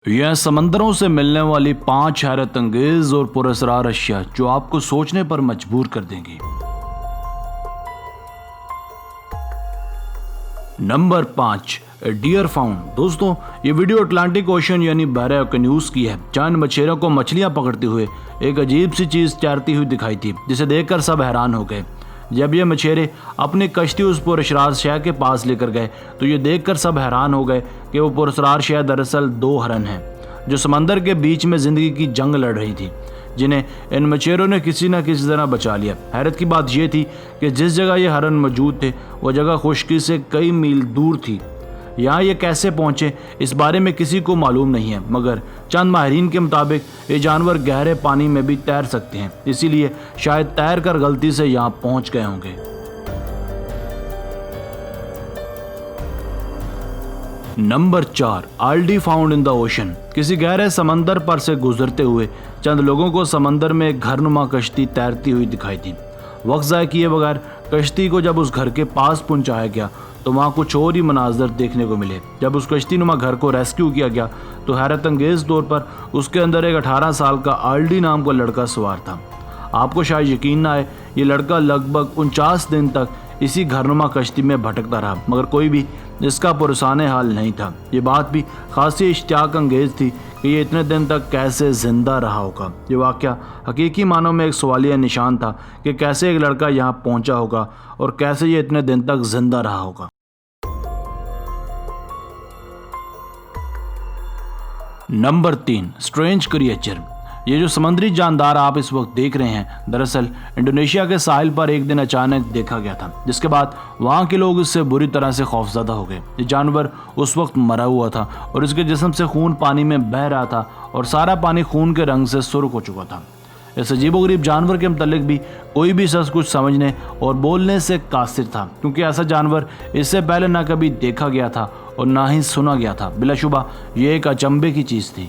یہ ہیں سمندروں سے ملنے والی 5 حیرت انگیز اور پراسرار اشیاء جو آپ کو سوچنے پر مجبور کر دیں گی۔ Number 5، dear found. دوستوں، یہ ویڈیو اٹلانٹک اوشن یعنی بحر اوقیانوس کی ہے، جہاں ان مچھیروں کو مچھلیاں پکڑتے ہوئے ایک عجیب سی چیز تیرتی ہوئی دکھائی تھی، جسے دیکھ کر سب حیران ہو گئے۔ جب یہ مچھیرے اپنی کشتی اس پراسرار شے کے پاس لے کر گئے تو یہ دیکھ کر سب حیران ہو گئے کہ وہ پراسرار شے دراصل 2 ہرن ہیں جو سمندر کے بیچ میں زندگی کی جنگ لڑ رہی تھی، جنہیں ان مچھیروں نے کسی نہ کسی طرح بچا لیا۔ حیرت کی بات یہ تھی کہ جس جگہ یہ ہرن موجود تھے وہ جگہ خشکی سے کئی میل دور تھی۔ یہاں یہ کیسے پہنچے اس بارے میں کسی کو معلوم نہیں ہے، مگر چند ماہرین کے مطابق یہ جانور گہرے پانی میں بھی تیر سکتے ہیں، اسی لیے شاید تیر کر غلطی سے یہاں پہنچ گئے ہوں گے۔ Number 4، oldie found in the ocean. کسی گہرے سمندر پر سے گزرتے ہوئے چند لوگوں کو سمندر میں ایک گھر نما کشتی تیرتی ہوئی دکھائی تھی۔ وقت ضائع کیے بغیر کشتی کو جب اس گھر کے پاس پہنچایا گیا تو وہاں کچھ اور ہی مناظر دیکھنے کو ملے۔ جب اس کشتی نما گھر کو ریسکیو کیا گیا تو حیرت انگیز طور پر اس کے اندر ایک 18 سال کا آلڈی نام کا لڑکا سوار تھا۔ آپ کو شاید یقین نہ آئے، یہ لڑکا لگ بھگ 49 دن تک اسی گھرنما کشتی میں بھٹکتا رہا، مگر کوئی بھی اس کا پرسان حال نہیں تھا۔ یہ بات بھی خاصی اشتیاق انگیز تھی کہ یہ اتنے دن تک کیسے زندہ رہا ہوگا۔ یہ واقعہ حقیقی معنوں میں ایک سوالیہ نشان تھا کہ کیسے ایک لڑکا یہاں پہنچا ہوگا اور کیسے یہ اتنے دن تک زندہ رہا ہوگا۔ Number 3، strange creature. یہ جو سمندری جاندار آپ اس وقت دیکھ رہے ہیں دراصل انڈونیشیا کے ساحل پر ایک دن اچانک دیکھا گیا تھا، جس کے بعد وہاں کے لوگ اس سے بری طرح سے خوفزدہ ہو گئے۔ یہ جانور اس وقت مرا ہوا تھا اور اس کے جسم سے خون پانی میں بہہ رہا تھا اور سارا پانی خون کے رنگ سے سرخ ہو چکا تھا۔ اس عجیب و غریب جانور کے متعلق بھی کوئی بھی شخص کچھ سمجھنے اور بولنے سے قاصر تھا، کیونکہ ایسا جانور اس سے پہلے نہ کبھی دیکھا گیا تھا اور نہ ہی سنا گیا تھا۔ بلا شبہ یہ ایک اچنبے کی چیز تھی۔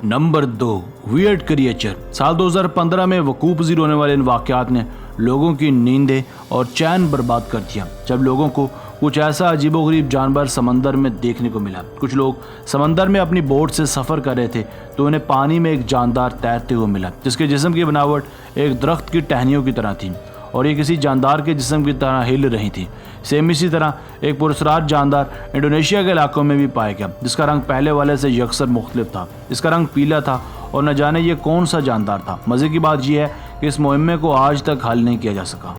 Number 2، weird creature. سال 2015 میں وقوع پذیر ہونے والے ان واقعات نے لوگوں کی نیندیں اور چین برباد کر دیا، جب لوگوں کو کچھ ایسا عجیب و غریب جانور سمندر میں دیکھنے کو ملا۔ کچھ لوگ سمندر میں اپنی بوٹ سے سفر کر رہے تھے تو انہیں پانی میں ایک جاندار تیرتے ہوئے ملا، جس کے جسم کی بناوٹ ایک درخت کی ٹہنیوں کی طرح تھی اور یہ کسی جاندار کے جسم کی طرح ہل رہی تھی۔ سیم اسی طرح ایک پراسرار جاندار انڈونیشیا کے علاقوں میں بھی پایا گیا، جس کا رنگ پہلے والے سے یکسر مختلف تھا۔ اس کا رنگ پیلا تھا اور نہ جانے یہ کون سا جاندار تھا۔ مزے کی بات یہ ہے کہ اس مہمے کو آج تک حل نہیں کیا جا سکا۔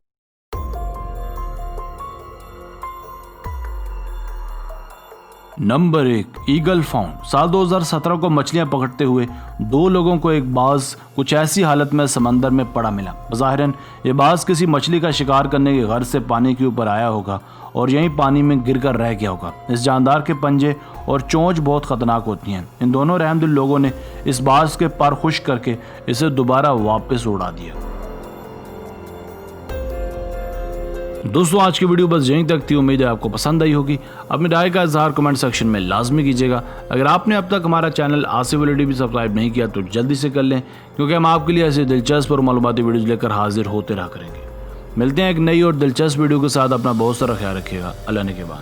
Number 1، eagle found. سال 2017 کو مچھلیاں پکڑتے ہوئے 2 لوگوں کو ایک باز کچھ ایسی حالت میں سمندر میں پڑا ملا۔ بظاہراً یہ باز کسی مچھلی کا شکار کرنے کی غرض سے پانی کے اوپر آیا ہوگا اور یہیں پانی میں گر کر رہ گیا ہوگا۔ اس جاندار کے پنجے اور چونچ بہت خطرناک ہوتی ہیں۔ ان دونوں رحم دل لوگوں نے اس باز کے پر خشک کر کے اسے دوبارہ واپس اڑا دیا۔ دوستوں، آج کی ویڈیو بس یہیں تک تھی، امید ہے آپ کو پسند آئی ہوگی۔ اپنی رائے کا اظہار کمنٹ سیکشن میں لازمی کیجیے گا۔ اگر آپ نے اب تک ہمارا چینل آصف LED بھی سبسکرائب نہیں کیا تو جلدی سے کر لیں، کیونکہ ہم آپ کے لیے ایسے دلچسپ اور معلوماتی ویڈیوز لے کر حاضر ہوتے رہا کریں گے۔ ملتے ہیں ایک نئی اور دلچسپ ویڈیو کے ساتھ۔ اپنا بہت سارا خیال رکھیے گا۔ اللہ نے کے بعد۔